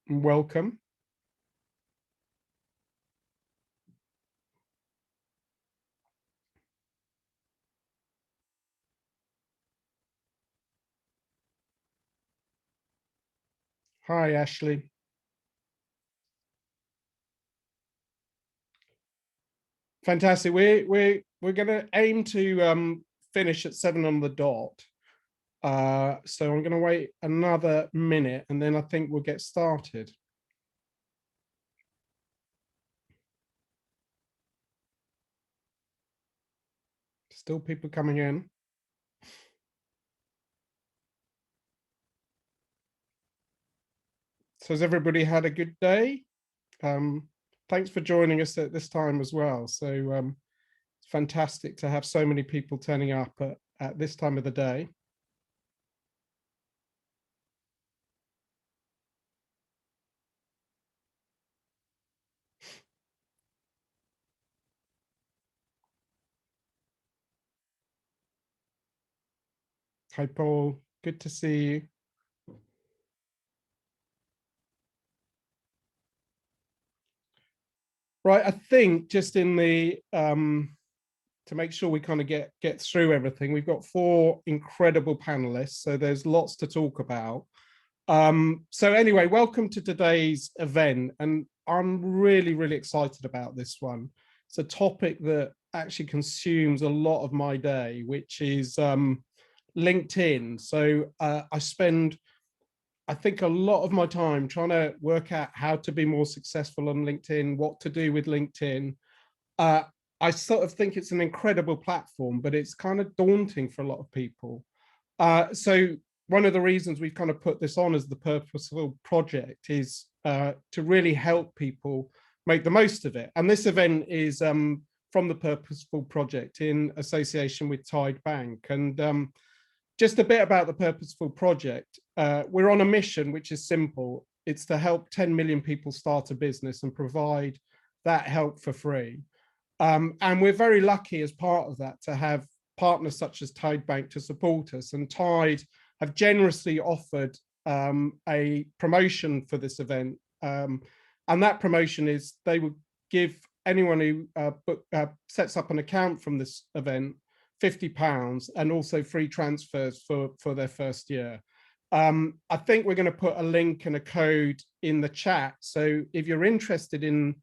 welcome. Hi, Ashley. Fantastic. We're going to aim to finish at 7 on the dot. So I'm going to wait another minute, and then I think we'll get started. Still people coming in. So has everybody had a good day? Thanks for joining us at this time as well. So it's fantastic to have so many people turning up at this time of the day. Hi, Paul. Good to see you. Right, I think just in the to make sure we kind of get through everything, we've got 4 incredible panelists, so there's lots to talk about. So anyway, welcome to today's event, and I'm really excited about this one. It's a topic that actually consumes a lot of my day, which is LinkedIn. So I spend, I think, a lot of my time trying to work out how to be more successful on LinkedIn, what to do with LinkedIn. I sort of think it's an incredible platform, but it's kind of daunting for a lot of people. So one of the reasons we've kind of put this on as the Purposeful project is to really help people make the most of it. And this event is from the Purposeful project in association with Tide Bank. And just a bit about the Purposeful project. We're on a mission which is simple. It's to help 10 million people start a business and provide that help for free. And we're very lucky as part of that to have partners such as Tide Bank to support us. And Tide have generously offered a promotion for this event. And that promotion is they would give anyone who sets up an account from this event £50 and also free transfers for their first year. I think we're going to put a link and a code in the chat. So if you're interested in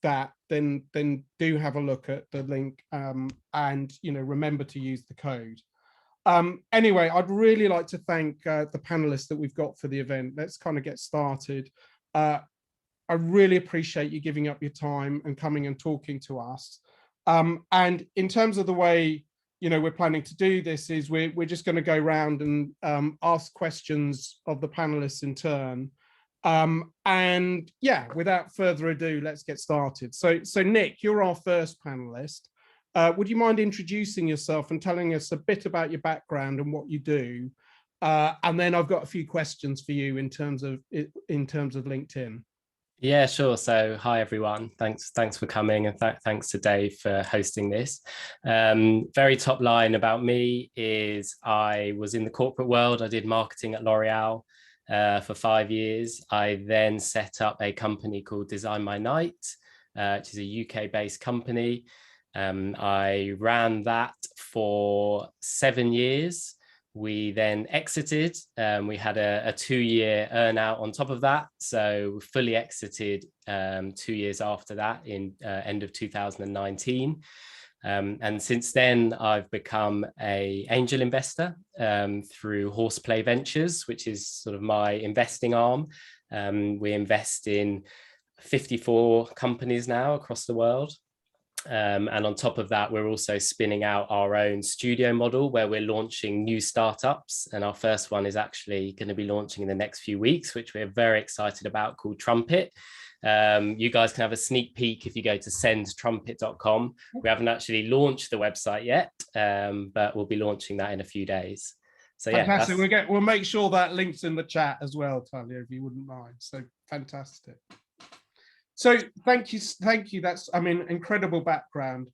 that, then do have a look at the link and remember to use the code. Anyway, I'd really like to thank the panelists that we've got for the event. Let's kind of get started. I really appreciate you giving up your time and coming and talking to us. And in terms of the way we're planning to do this is we're just going to go around and ask questions of the panelists in turn. And yeah, without further ado, let's get started. So Nick, you're our first panelist. Would you mind introducing yourself and telling us a bit about your background and what you do? And then I've got a few questions for you in terms of LinkedIn. Yeah, sure. So hi, everyone. Thanks for coming, and thanks to Dave for hosting this. Very top line about me is I was in the corporate world. I did marketing at L'Oreal for 5 years. I then set up a company called Design My Night, which is a UK-based company. I ran that for 7 years. We then exited. We had a 2-year earnout on top of that. So we fully exited 2 years after that in end of 2019. And since then, I've become an angel investor through Horseplay Ventures, which is sort of my investing arm. We invest in 54 companies now across the world. And on top of that, we're also spinning out our own studio model where we're launching new startups. And our first one is actually going to be launching in the next few weeks, which we're very excited about, called Trumpet. You guys can have a sneak peek if you go to sendtrumpet.com. We haven't actually launched the website yet, but we'll be launching that in a few days. So yeah, fantastic. We'll make sure that link's in the chat as well, Talia, if you wouldn't mind. So fantastic. So thank you. That's, I mean, incredible background.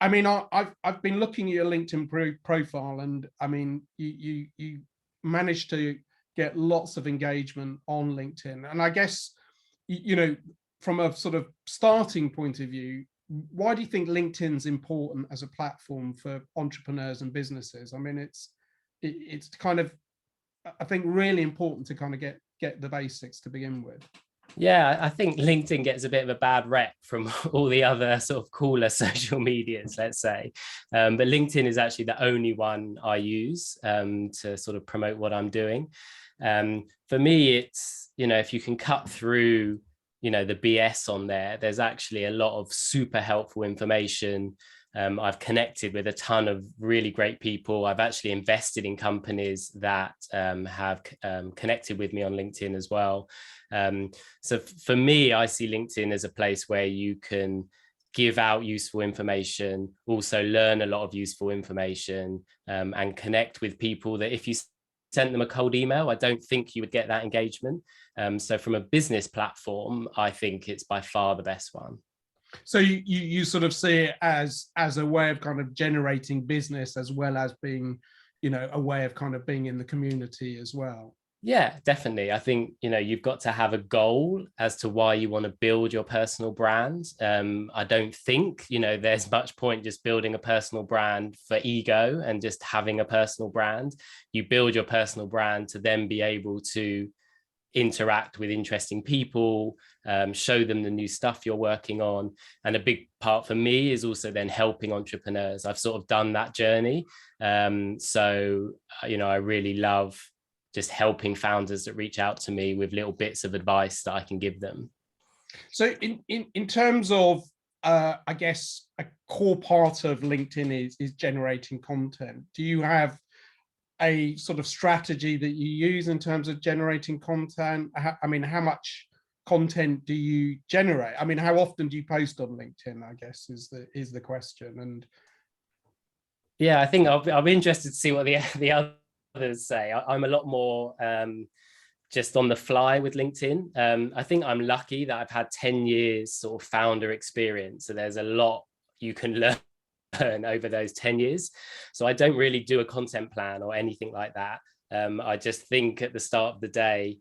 I mean, I've been looking at your LinkedIn profile, and I mean, you managed to get lots of engagement on LinkedIn. And I guess, from a sort of starting point of view, why do you think LinkedIn's important as a platform for entrepreneurs and businesses? I mean, it's kind of, I think, really important to kind of get the basics to begin with. Yeah, I think LinkedIn gets a bit of a bad rep from all the other sort of cooler social medias, let's say. But LinkedIn is actually the only one I use to sort of promote what I'm doing. For me, it's, if you can cut through, the BS on there, there's actually a lot of super helpful information. I've connected with a ton of really great people. I've actually invested in companies that have connected with me on LinkedIn as well. So for me, I see LinkedIn as a place where you can give out useful information, also learn a lot of useful information, and connect with people that if you sent them a cold email, I don't think you would get that engagement. So from a business platform, I think it's by far the best one. So you sort of see it as a way of kind of generating business, as well as being, a way of kind of being in the community as well. Yeah, definitely. I think, you've got to have a goal as to why you want to build your personal brand. I don't think, there's much point just building a personal brand for ego and just having a personal brand. You build your personal brand to then be able to interact with interesting people, show them the new stuff you're working on. And a big part for me is also then helping entrepreneurs. I've sort of done that journey. So, I really love just helping founders that reach out to me with little bits of advice that I can give them. So in terms of, I guess, a core part of LinkedIn is generating content. Do you have a sort of strategy that you use in terms of generating content? I mean, how much content do you generate? I mean, how often do you post on LinkedIn, I guess, is the question. And yeah, I think I'll be interested to see what the others say. I'm a lot more just on the fly with LinkedIn. I think I'm lucky that I've had 10 years sort of founder experience. So there's a lot you can learn over those 10 years. So I don't really do a content plan or anything like that. I just think at the start of the day,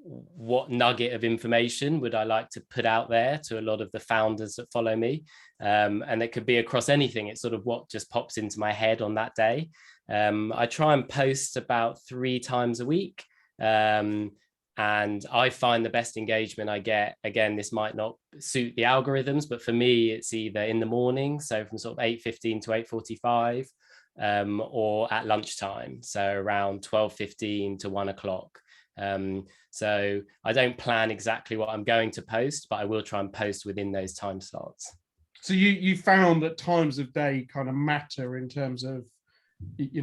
what nugget of information would I like to put out there to a lot of the founders that follow me? And it could be across anything. It's sort of what just pops into my head on that day. I try and post about 3 times a week. And I find the best engagement I get, again, this might not suit the algorithms, but for me, it's either in the morning, so from sort of 8:15 to 8:45, or at lunchtime, so around 12:15 to 1 o'clock. So I don't plan exactly what I'm going to post, but I will try and post within those time slots. So you found that times of day kind of matter in terms of,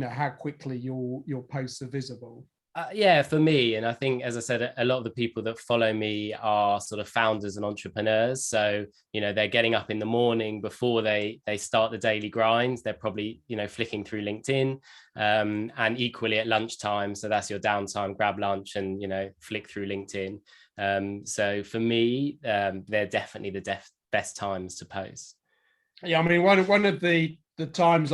how quickly your posts are visible? Yeah, for me. And I think, as I said, a lot of the people that follow me are sort of founders and entrepreneurs. So, they're getting up in the morning before they start the daily grind. They're probably, flicking through LinkedIn, and equally at lunchtime. So that's your downtime, grab lunch and, flick through LinkedIn. So for me, they're definitely the best times to post. Yeah, I mean, one of the times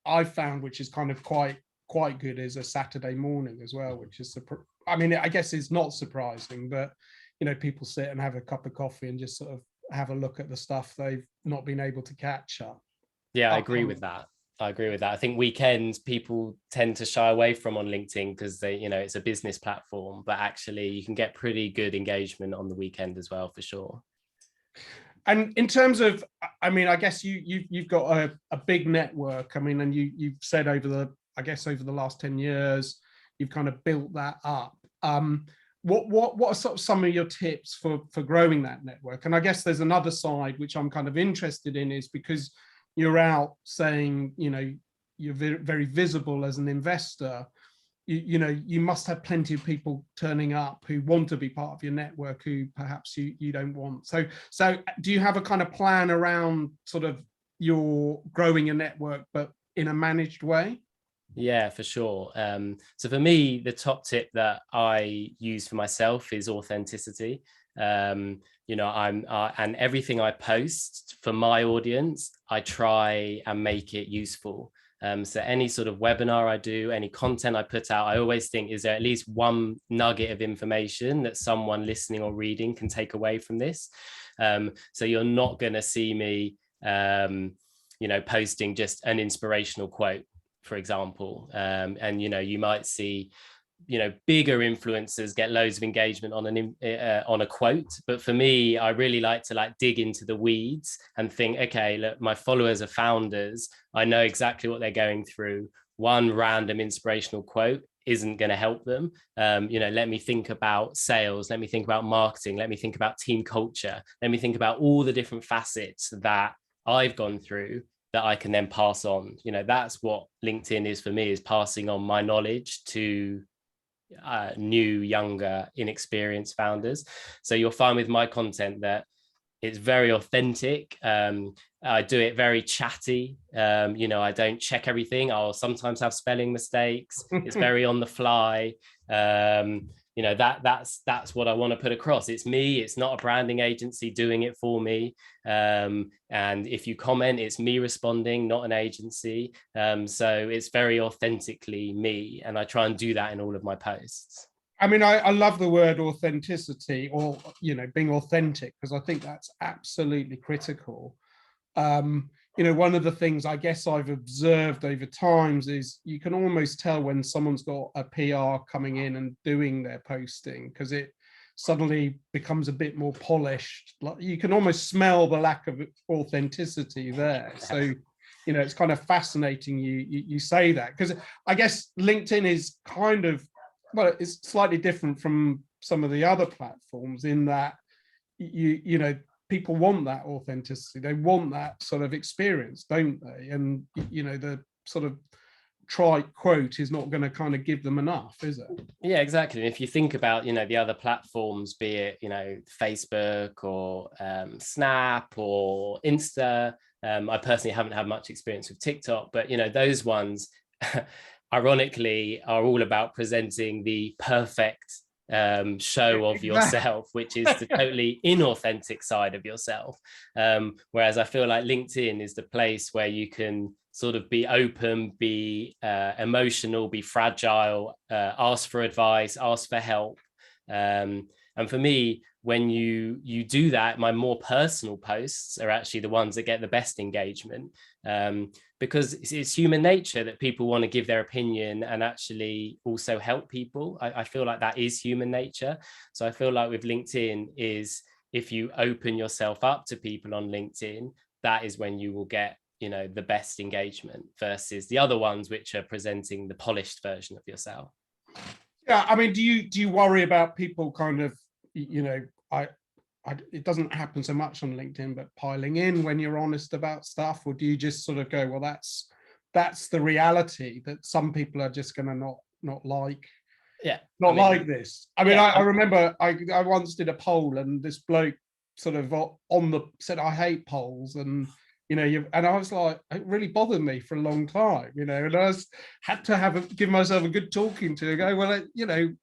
I've found, which is kind of quite good, is a Saturday morning as well, which is, I mean, I guess it's not surprising, but people sit and have a cup of coffee and just sort of have a look at the stuff they've not been able to catch up. Yeah, I agree with that. I think weekends people tend to shy away from on LinkedIn because they, it's a business platform, but actually you can get pretty good engagement on the weekend as well, for sure. And in terms of, I mean, I guess you've got a big network. I mean, and you've said over the last 10 years, you've kind of built that up. What are sort of some of your tips for growing that network? And I guess there's another side which I'm kind of interested in, is because you're out saying, you're very visible as an investor. You must have plenty of people turning up who want to be part of your network who perhaps you don't want. So do you have a kind of plan around sort of your growing your network, but in a managed way? Yeah, for sure. So for me, the top tip that I use for myself is authenticity. And everything I post for my audience, I try and make it useful. So any sort of webinar I do, any content I put out, I always think, is there at least one nugget of information that someone listening or reading can take away from this? So you're not going to see me, posting just an inspirational quote, for example. And, you might see, bigger influencers get loads of engagement on a quote, but for me, I really like to dig into the weeds and think, okay, look, my followers are founders, I know exactly what they're going through. One random inspirational quote isn't going to help them. Let me think about sales, let me think about marketing, let me think about team culture, let me think about all the different facets that I've gone through that I can then pass on. That's what LinkedIn is for me, is passing on my knowledge to new, younger, inexperienced founders. So you'll find with my content that it's very authentic. I do it very chatty. I don't check everything. I'll sometimes have spelling mistakes. It's very on the fly. That's what I want to put across. It's me. It's not a branding agency doing it for me. And if you comment, it's me responding, not an agency. So it's very authentically me, and I try and do that in all of my posts. I mean, I love the word authenticity, or being authentic, because I think that's absolutely critical. One of the things I guess I've observed over times is you can almost tell when someone's got a PR coming in and doing their posting, because it suddenly becomes a bit more polished. Like, you can almost smell the lack of authenticity there. So, it's kind of fascinating you say that, because I guess LinkedIn is kind of, well, it's slightly different from some of the other platforms in that people want that authenticity. They want that sort of experience, don't they? And the sort of trite quote is not going to kind of give them enough, is it? Yeah, exactly. And if you think about the other platforms, be it Facebook or Snap or Insta, I personally haven't had much experience with TikTok, but those ones ironically are all about presenting the perfect show of yourself, which is the totally inauthentic side of yourself. Whereas I feel like LinkedIn is the place where you can sort of be open, be emotional, be fragile, ask for advice, ask for help. And for me, when you do that, my more personal posts are actually the ones that get the best engagement, because it's human nature that people want to give their opinion and actually also help people. I feel like that is human nature. So I feel like with LinkedIn is, if you open yourself up to people on LinkedIn, that is when you will get the best engagement, versus the other ones which are presenting the polished version of yourself. Yeah, I mean, do you worry about people kind of, it doesn't happen so much on LinkedIn, but piling in when you're honest about stuff, or do you just sort of go, well, that's the reality, that some people are just going to not like, like this. I mean, I remember I once did a poll, and this bloke sort of said, I hate polls, and and I was like, it really bothered me for a long time, and I had to give myself a good talking to, go, well,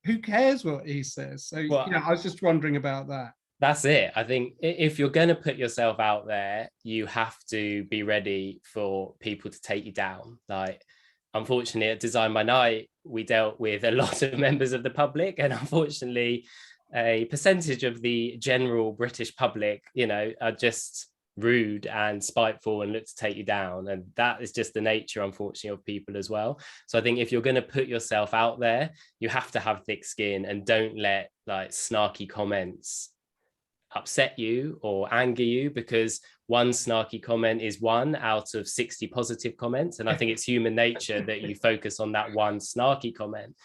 who cares what he says? So I was just wondering about that. That's it. I think if you're going to put yourself out there, you have to be ready for people to take you down. Like, unfortunately, at Design by Night, we dealt with a lot of members of the public, and unfortunately, a percentage of the general British public, are just rude and spiteful and look to take you down. And that is just the nature, unfortunately, of people as well. So I think if you're going to put yourself out there, you have to have thick skin, and don't let snarky comments upset you or anger you, because one snarky comment is one out of 60 positive comments. And I think it's human nature that you focus on that one snarky comment.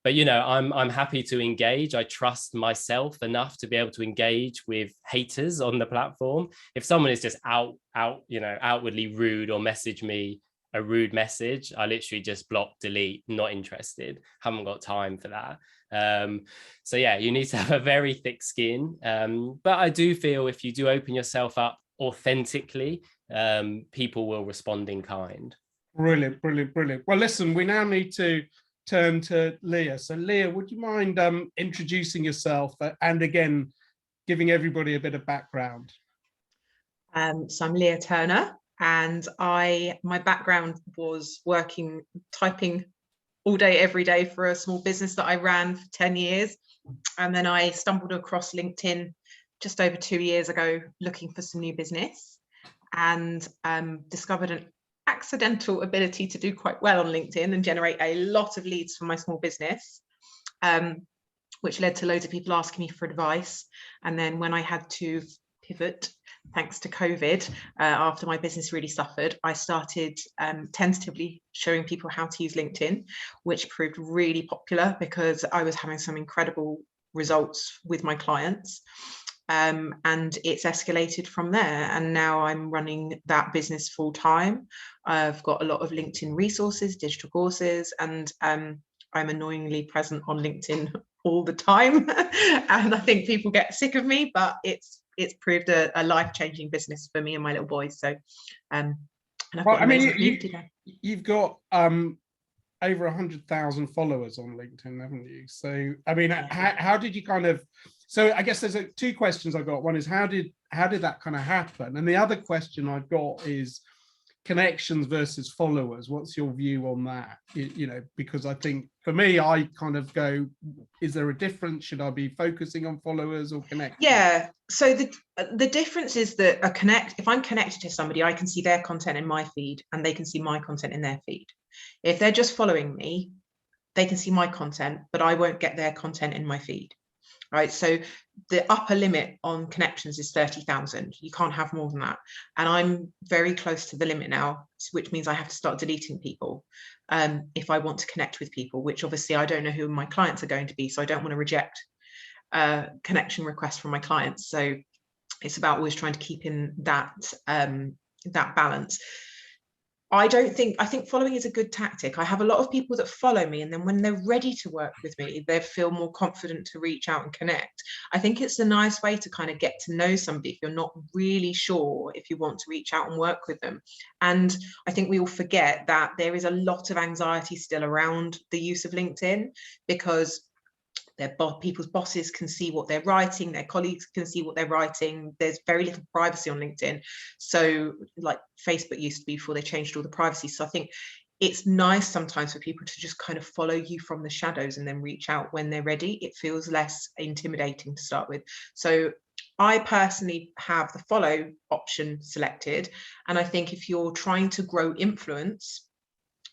But I'm happy to engage. I trust myself enough to be able to engage with haters on the platform. If someone is just outwardly rude, or message me a rude message, I literally just block, delete, not interested, haven't got time for that. So yeah, you need to have a very thick skin. But I do feel if you do open yourself up authentically, people will respond in kind. Brilliant. Well, listen, we now need to turn to Leah. So Leah, would you mind introducing yourself and again giving everybody a bit of background? So I'm Leah Turner, And my background was typing all day, every day for a small business that I ran for 10 years. And then I stumbled across LinkedIn just over 2 years ago, looking for some new business, and discovered an accidental ability to do quite well on LinkedIn and generate a lot of leads for my small business, which led to loads of people asking me for advice. And then when I had to pivot, thanks to COVID, after my business really suffered, I started tentatively showing people how to use LinkedIn, which proved really popular because I was having some incredible results with my clients. And it's escalated from there. And now I'm running that business full time. I've got a lot of LinkedIn resources, digital courses, and I'm annoyingly present on LinkedIn all the time. And I think people get sick of me, but it's proved a life-changing business for me and my little boys. So, and I've got you've got over 100,000 followers on LinkedIn, haven't you? So, I mean, how did you kind of? So, I guess there's two questions I've got. One is how did that kind of happen, and the other question I've got is connections versus followers. What's your view on that? You know, because I think for me, I kind of go, is there a difference? Should I be focusing on followers or connections? Yeah. So the difference is that if I'm connected to somebody, I can see their content in my feed and they can see my content in their feed. If they're just following me, they can see my content, but I won't get their content in my feed. Right. So the upper limit on connections is 30,000. You can't have more than that. And I'm very close to the limit now, which means I have to start deleting people if I want to connect with people, which obviously I don't know who my clients are going to be. So I don't want to reject connection requests from my clients. So it's about always trying to keep in that balance. I think following is a good tactic. I have a lot of people that follow me, and then when they're ready to work with me, they feel more confident to reach out and connect. I think it's a nice way to kind of get to know somebody if you're not really sure if you want to reach out and work with them. And I think we all forget that there is a lot of anxiety still around the use of LinkedIn, because people's bosses can see what they're writing, their colleagues can see what they're writing. There's very little privacy on LinkedIn. So like Facebook used to be before they changed all the privacy. So I think it's nice sometimes for people to just kind of follow you from the shadows and then reach out when they're ready. It feels less intimidating to start with. So I personally have the follow option selected. And I think if you're trying to grow influence,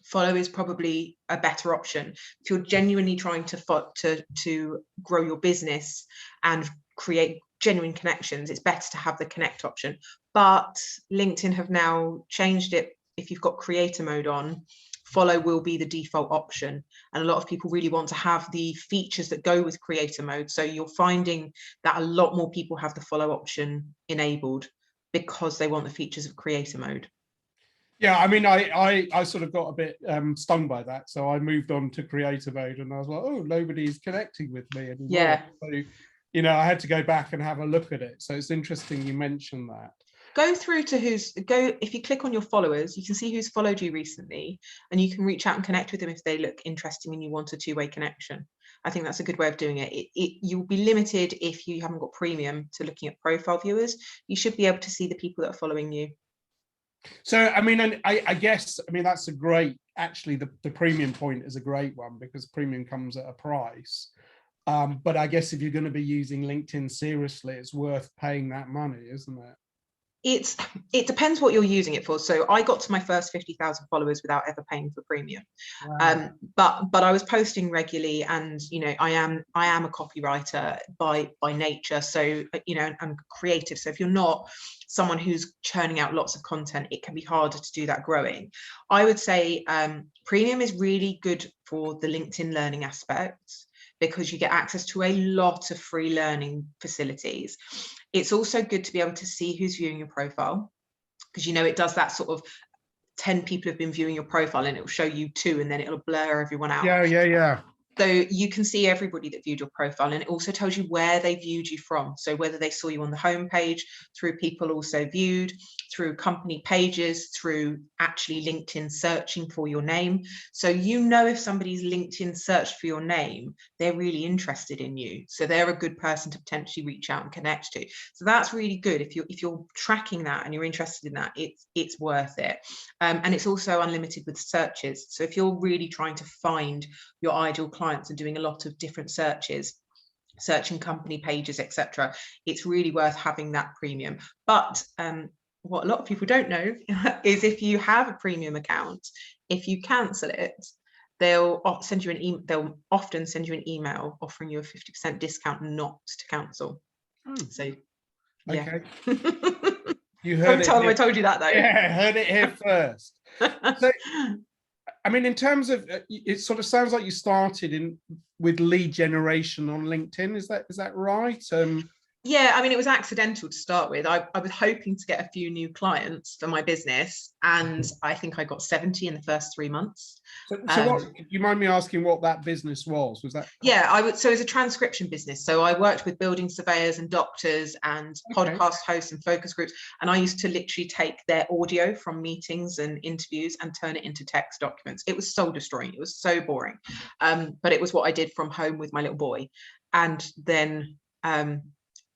follow is probably a better option. If you're genuinely trying to grow your business and create genuine connections, it's better to have the connect option. But LinkedIn have now changed it. If you've got creator mode on, follow will be the default option. And a lot of people really want to have the features that go with creator mode. So you're finding that a lot more people have the follow option enabled because they want the features of creator mode. Yeah, I mean, I sort of got a bit stung by that, so I moved on to creator mode, and I was like, oh, nobody's connecting with me anymore. Yeah. So, you know, I had to go back and have a look at it. So it's interesting you mentioned that. Go through to if you click on your followers, you can see who's followed you recently, and you can reach out and connect with them if they look interesting and you want a two-way connection. I think that's a good way of doing it. You'll be limited if you haven't got premium to looking at profile viewers. You should be able to see the people that are following you. So, I mean, and I guess, I mean, that's a great, actually, the premium point is a great one because premium comes at a price. But I guess if you're going to be using LinkedIn seriously, it's worth paying that money, isn't it? It depends what you're using it for. So I got to my first 50,000 followers without ever paying for premium. Wow. But I was posting regularly, and you know, I am a copywriter by nature. So you know, I'm creative. So if you're not someone who's churning out lots of content, it can be harder to do that growing. I would say premium is really good for the LinkedIn learning aspects, because you get access to a lot of free learning facilities. It's also good to be able to see who's viewing your profile, because you know it does that sort of 10 people have been viewing your profile and it will show you 2 and then it'll blur everyone out. Yeah. So you can see everybody that viewed your profile, and it also tells you where they viewed you from. So whether they saw you on the homepage, through people also viewed, through company pages, through actually LinkedIn searching for your name. So you know if somebody's LinkedIn searched for your name, they're really interested in you. So they're a good person to potentially reach out and connect to. So that's really good. If you're tracking that and you're interested in that, it's worth it. And it's also unlimited with searches. So if you're really trying to find your ideal clients and doing a lot of different searches, searching company pages, etc., it's really worth having that premium. But what a lot of people don't know is if you have a premium account, if you cancel it, they'll send you an email. They'll often send you an email offering you a 50% discount not to cancel. So yeah. Okay. You heard Don't it. tell them I told you that though. Yeah, heard it here first. So, I mean, in terms of, it sort of sounds like you started with lead generation on LinkedIn. Is that right? Yeah, I mean, it was accidental to start with. I was hoping to get a few new clients for my business, and I think I got 70 in the first 3 months. So what, do you mind me asking what that business was? Was that? Yeah, so it's a transcription business. So I worked with building surveyors and doctors and podcast hosts and focus groups. And I used to literally take their audio from meetings and interviews and turn it into text documents. It was soul destroying. It was so boring. But it was what I did from home with my little boy. And then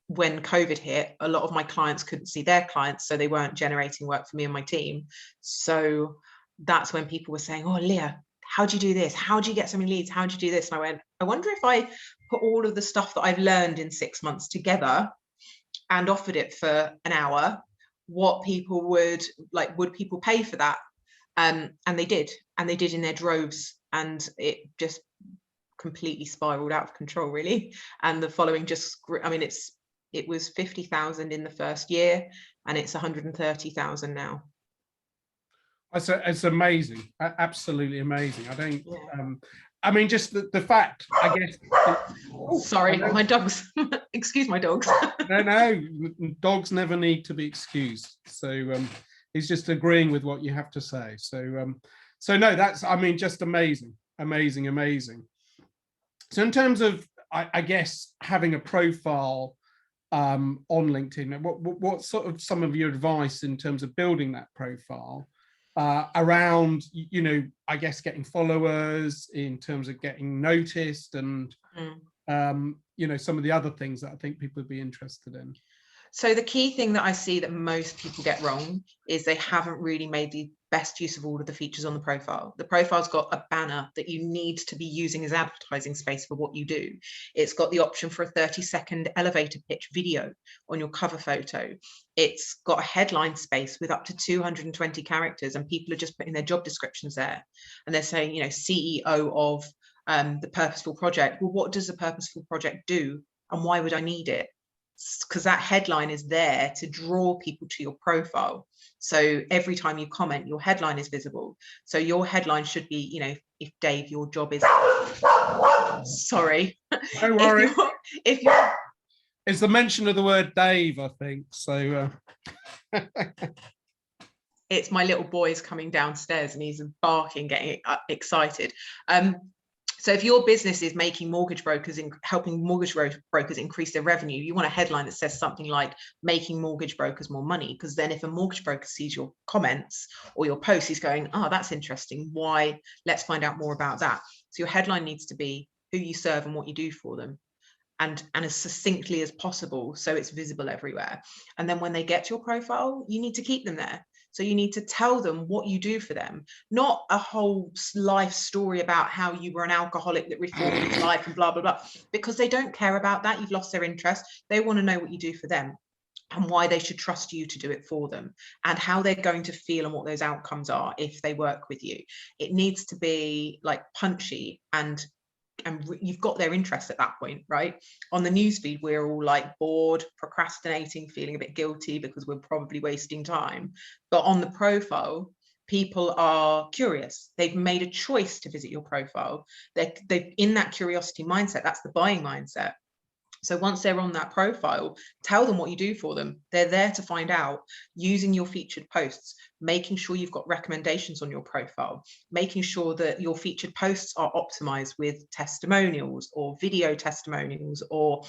when COVID hit, a lot of my clients couldn't see their clients, so they weren't generating work for me and my team. So that's when people were saying, oh, Leah, how do you do this? How do you get so many leads? How do you do this? And I went, I wonder if I put all of the stuff that I've learned in 6 months together and offered it for an hour, what people would people pay for that? And they did in their droves, and it just completely spiraled out of control, really. And the following just grew. I mean, it was 50,000 in the first year, and it's 130,000 now. It's amazing, absolutely amazing. I don't. I mean, just the fact, I guess. Sorry, my dogs. Excuse my dogs. No, dogs never need to be excused. So he's just agreeing with what you have to say. So no, that's, I mean, just amazing. So in terms of, I guess, having a profile on LinkedIn, what sort of some of your advice in terms of building that profile around, I guess, getting followers, in terms of getting noticed, and some of the other things that I think people would be interested in? So the key thing that I see that most people get wrong is they haven't really made the best use of all of the features on the profile. The profile's got a banner that you need to be using as advertising space for what you do. It's got the option for a 30-second elevator pitch video on your cover photo. It's got a headline space with up to 220 characters, and people are just putting their job descriptions there. And they're saying, CEO of the Purposeful Project. Well, what does the Purposeful Project do, and why would I need it? Because that headline is there to draw people to your profile. So every time you comment, your headline is visible. So your headline should be, if Dave, your job is, sorry. Don't worry. If you're it's the mention of the word Dave, I think. So it's my little boy's coming downstairs and he's barking, getting excited. So if your business is making mortgage brokers and helping mortgage brokers increase their revenue, you want a headline that says something like making mortgage brokers more money, because then if a mortgage broker sees your comments or your posts, he's going, oh, that's interesting. Why? Let's find out more about that. So your headline needs to be who you serve and what you do for them, and as succinctly as possible, so it's visible everywhere. And then when they get to your profile, you need to keep them there. So you need to tell them what you do for them, not a whole life story about how you were an alcoholic that reformed his life and blah, blah, blah, because they don't care about that. You've lost their interest. They want to know what you do for them and why they should trust you to do it for them, and how they're going to feel and what those outcomes are if they work with you. It needs to be like punchy, and you've got their interest at that point, right? On the newsfeed, we're all like bored, procrastinating, feeling a bit guilty because we're probably wasting time. But on the profile, people are curious. They've made a choice to visit your profile. They're in that curiosity mindset. That's the buying mindset. So once they're on that profile, tell them what you do for them. They're there to find out, using your featured posts, making sure you've got recommendations on your profile, making sure that your featured posts are optimized with testimonials or video testimonials or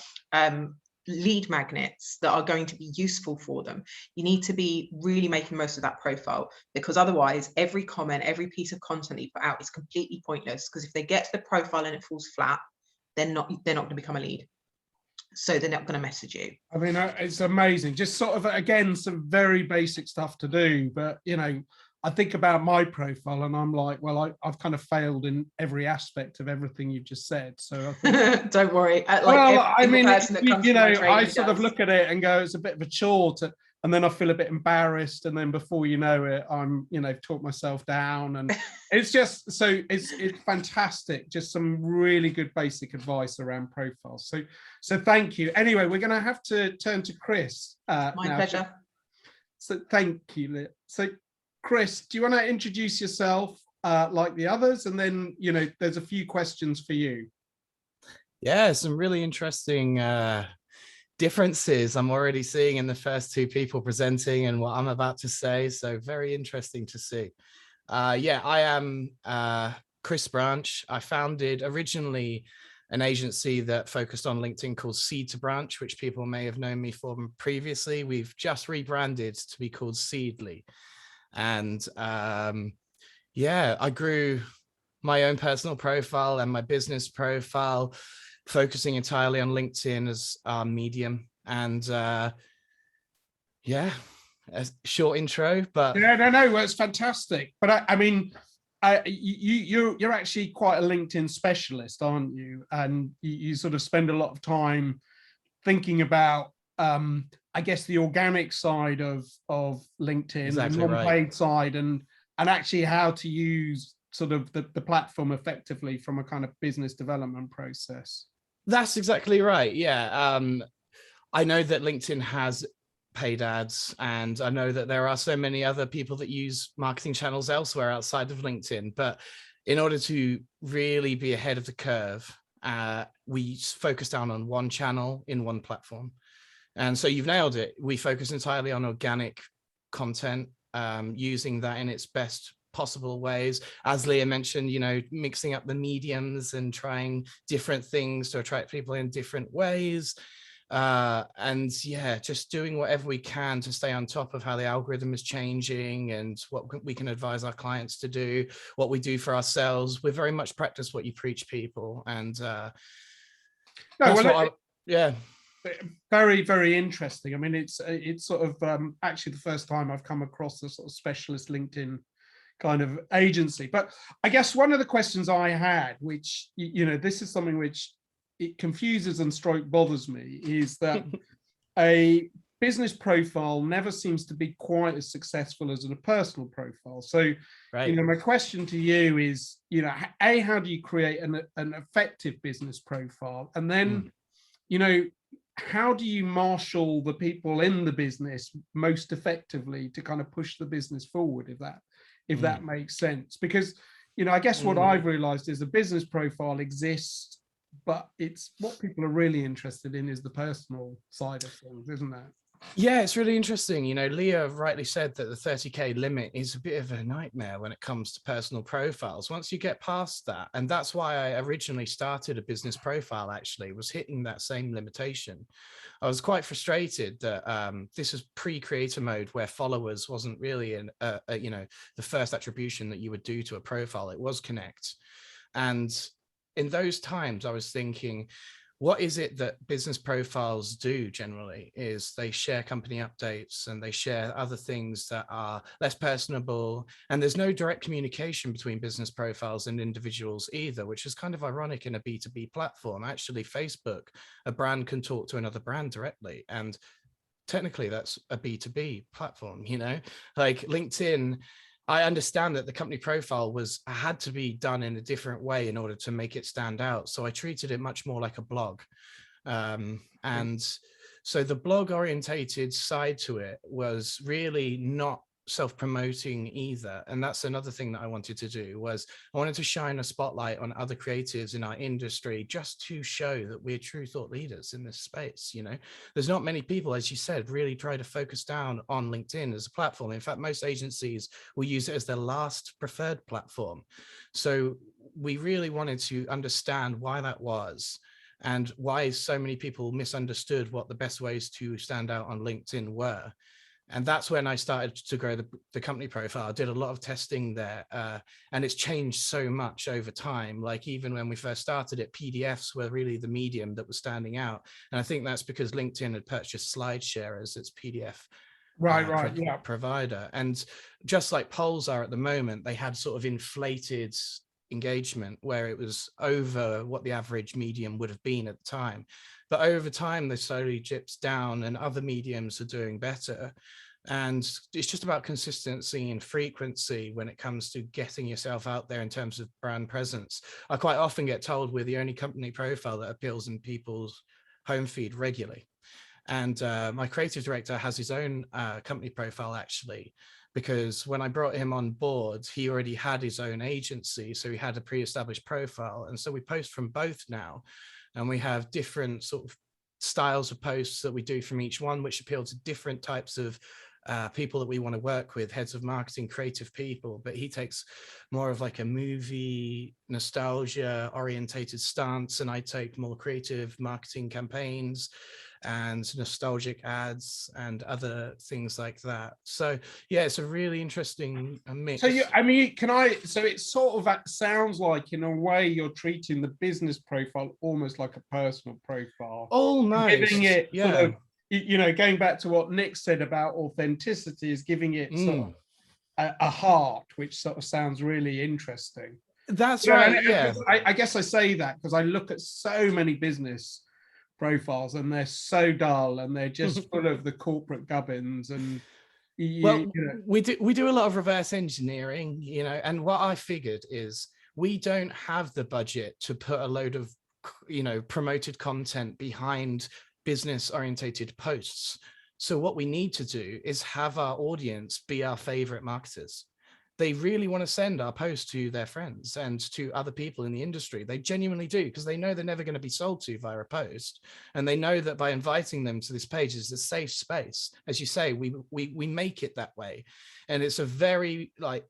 lead magnets that are going to be useful for them. You need to be really making most of that profile, because otherwise every comment, every piece of content that you put out is completely pointless, because if they get to the profile and it falls flat, they're not going to become a lead. So they're not going to message you. I mean, it's amazing. Just sort of, again, some very basic stuff to do. But, you know, I think about my profile and I'm like, well, I've kind of failed in every aspect of everything you've just said. So I think, don't worry. well, I mean, you know, I sort of does. look at it and go, it's a bit of a chore to, and then I feel a bit embarrassed. And then before you know it, I'm, you know, talked myself down. And it's just, so it's fantastic. Just some really good basic advice around profiles. So thank you. Anyway, we're going to have to turn to Chris. My pleasure. So thank you. So Chris, do you want to introduce yourself like the others? And then, you know, there's a few questions for you. Yeah, some really interesting differences I'm already seeing in the first two people presenting and what I'm about to say. So very interesting to see. Yeah, I am Chris Branch. I founded originally an agency that focused on LinkedIn called Seed to Branch, which people may have known me from previously. We've just rebranded to be called Seedily. And yeah, I grew my own personal profile and my business profile, focusing entirely on LinkedIn as our medium. And yeah, a short intro, but no, well, it's fantastic. But I mean, you're actually quite a LinkedIn specialist, aren't you? And you sort of spend a lot of time thinking about, I guess, the organic side of LinkedIn, exactly the non-paid right. side, and actually how to use sort of the platform effectively from a kind of business development process. That's exactly right. Yeah. I know that LinkedIn has paid ads, and I know that there are so many other people that use marketing channels elsewhere outside of LinkedIn. But in order to really be ahead of the curve, we focus down on one channel in one platform. And so you've nailed it. We focus entirely on organic content, using that in its best possible ways. As Leah mentioned, you know, mixing up the mediums and trying different things to attract people in different ways. And yeah, just doing whatever we can to stay on top of how the algorithm is changing and what we can advise our clients to do, what we do for ourselves. We're very much practice what you preach, people. And yeah. Very, very interesting. I mean, it's sort of actually the first time I've come across a sort of specialist LinkedIn kind of agency. But I guess one of the questions I had, which, you know, this is something which it confuses and stroke bothers me, is that a business profile never seems to be quite as successful as a personal profile. So, right. You know, my question to you is, you know, how do you create an effective business profile? And then, you know, how do you marshal the people in the business most effectively to kind of push the business forward, if that makes sense? Because, you know, I guess what I've realized is a business profile exists, but it's what people are really interested in is the personal side of things, isn't it? Yeah, it's really interesting. You know, Leah rightly said that the 30K limit is a bit of a nightmare when it comes to personal profiles. Once you get past that, and that's why I originally started a business profile, actually, was hitting that same limitation. I was quite frustrated that this is pre-creator mode, where followers wasn't really you know, the first attribution that you would do to a profile. It was connect. And in those times, I was thinking, what is it that business profiles do generally is they share company updates and they share other things that are less personable. And there's no direct communication between business profiles and individuals either, which is kind of ironic in a B2B platform. Actually, Facebook, a brand can talk to another brand directly. And technically that's a B2B platform, you know, like LinkedIn. I understand that the company profile had to be done in a different way in order to make it stand out. So I treated it much more like a blog. And so the blog orientated side to it was really not self-promoting either. And that's another thing that I wanted to do, was I wanted to shine a spotlight on other creatives in our industry, just to show that we're true thought leaders in this space. You know, there's not many people, as you said, really try to focus down on LinkedIn as a platform. In fact, most agencies will use it as their last preferred platform. So we really wanted to understand why that was, and why so many people misunderstood what the best ways to stand out on LinkedIn were. And that's when I started to grow the company profile. I did a lot of testing there, and it's changed so much over time. Like, even when we first started it, PDFs were really the medium that was standing out. And I think that's because LinkedIn had purchased SlideShare as its PDF provider. And just like polls are at the moment, they had sort of inflated engagement where it was over what the average medium would have been at the time. But over time, they slowly dips down, and other mediums are doing better. And it's just about consistency and frequency when it comes to getting yourself out there in terms of brand presence. I quite often get told we're the only company profile that appeals in people's home feed regularly. And my creative director has his own company profile, actually, because when I brought him on board, he already had his own agency. So he had a pre-established profile. And so we post from both now. And we have different sort of styles of posts that we do from each one, which appeal to different types of people that we want to work with, heads of marketing, creative people. But he takes more of like a movie nostalgia orientated stance, and I take more creative marketing campaigns and nostalgic ads and other things like that. So yeah, it's a really interesting mix. So so it sort of sounds like, in a way, you're treating the business profile almost like a personal profile. Almost. Giving it sort of, you know, going back to what Nick said about authenticity, is giving it sort of a heart, which sort of sounds really interesting. That's right. Yeah. I guess I say that because I look at so many business profiles and they're so dull, and they're just full of the corporate gubbins. And we do a lot of reverse engineering, you know, and what I figured is we don't have the budget to put a load of, you know, promoted content behind business orientated posts. So what we need to do is have our audience be our favorite marketers. They really want to send our post to their friends and to other people in the industry. They genuinely do, because they know they're never going to be sold to via a post. And they know that by inviting them to this page is a safe space. As you say, we make it that way. And it's a very, like,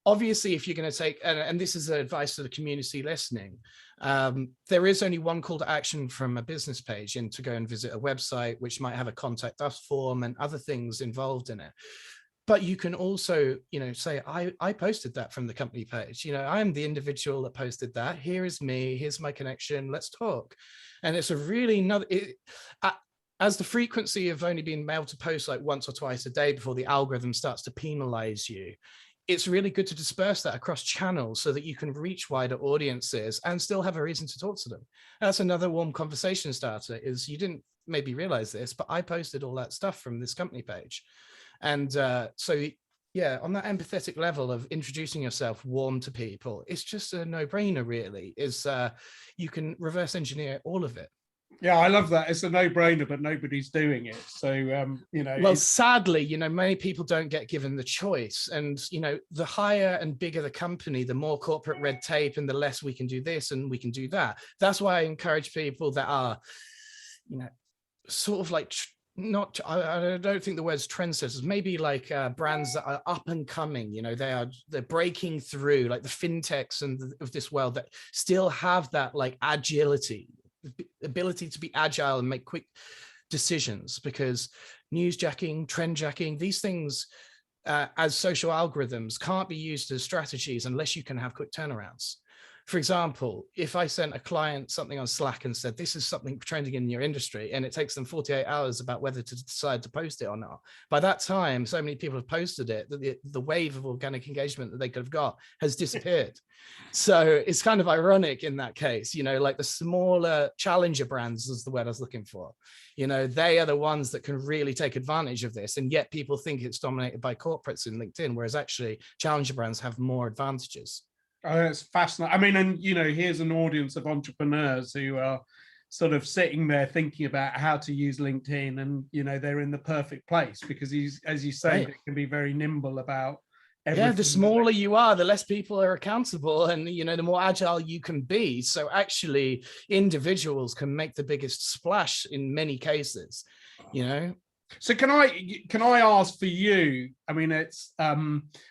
obviously, if you're going to take, and this is advice to the community listening, there is only one call to action from a business page, and to go and visit a website, which might have a contact us form and other things involved in it. But you can also, you know, say, I posted that from the company page. You know, I'm the individual that posted that. Here is me. Here's my connection. Let's talk. And it's a really as the frequency of only being able to post like once or twice a day before the algorithm starts to penalize you, it's really good to disperse that across channels so that you can reach wider audiences and still have a reason to talk to them. That's another warm conversation starter. Is, you didn't maybe realize this, but I posted all that stuff from this company page. And so, yeah, on that empathetic level of introducing yourself warm to people, it's just a no-brainer, really. Is you can reverse engineer all of it. Yeah, I love that. It's a no-brainer, but nobody's doing it. So, you know. Well, sadly, you know, many people don't get given the choice. And, you know, the higher and bigger the company, the more corporate red tape and the less we can do this and we can do that. That's why I encourage people that are, you know, sort of like I don't think the word's trendsetters, maybe like brands that are up and coming, you know, they're breaking through, like the fintechs and of this world that still have that like agility, ability to be agile and make quick decisions, because newsjacking, trendjacking, these things as social algorithms can't be used as strategies unless you can have quick turnarounds. For example, if I sent a client something on Slack and said, this is something trending in your industry, and it takes them 48 hours about whether to decide to post it or not, by that time, so many people have posted it that the wave of organic engagement that they could have got has disappeared. So it's kind of ironic in that case, you know, like the smaller challenger brands is the word I was looking for. You know, they are the ones that can really take advantage of this. And yet people think it's dominated by corporates in LinkedIn, whereas actually challenger brands have more advantages. Oh, it's fascinating. I mean, and you know, here's an audience of entrepreneurs who are sort of sitting there thinking about how to use LinkedIn, and they're in the perfect place because as you say, they can be very nimble about everything. Yeah, the smaller you are, the less people are accountable, and the more agile you can be. So actually, individuals can make the biggest splash in many cases. So can I ask for you? I mean, it's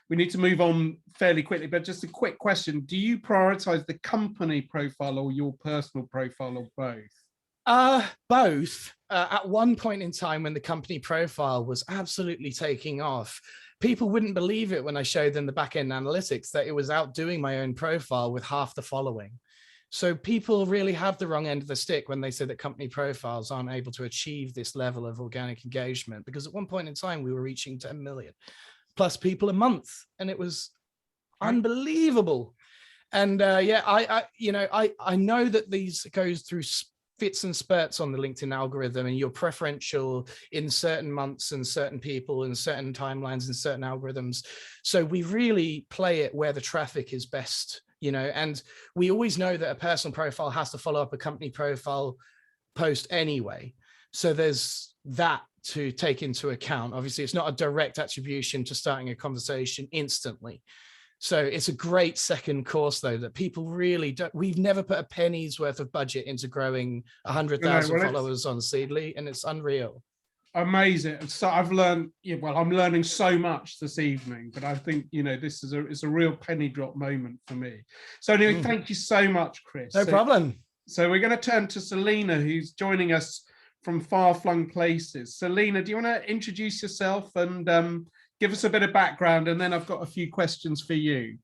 we need to move on fairly quickly, but just a quick question: do you prioritize the company profile or your personal profile, or both? Both. At one point in time, when the company profile was absolutely taking off, people wouldn't believe it when I showed them the back-end analytics that it was outdoing my own profile with half the following. So people really have the wrong end of the stick when they say that company profiles aren't able to achieve this level of organic engagement, because at one point in time we were reaching 10 million plus people a month, and it was unbelievable. And I know that these goes through fits and spurts on the LinkedIn algorithm, and you're preferential in certain months and certain people and certain timelines and certain algorithms. So we really play it where the traffic is best. And we always know that a personal profile has to follow up a company profile post anyway. So there's that to take into account. Obviously, it's not a direct attribution to starting a conversation instantly. So it's a great second course, though, that people really don't. We've never put a penny's worth of budget into growing 100,000 followers on Seedily, and it's unreal. Amazing. So I've learned, I'm learning so much this evening, but I think, this is it's a real penny drop moment for me. So anyway, thank you so much, Chris. No problem. So we're going to turn to Salina, who's joining us from far-flung places. Salina, do you want to introduce yourself and give us a bit of background, and then I've got a few questions for you.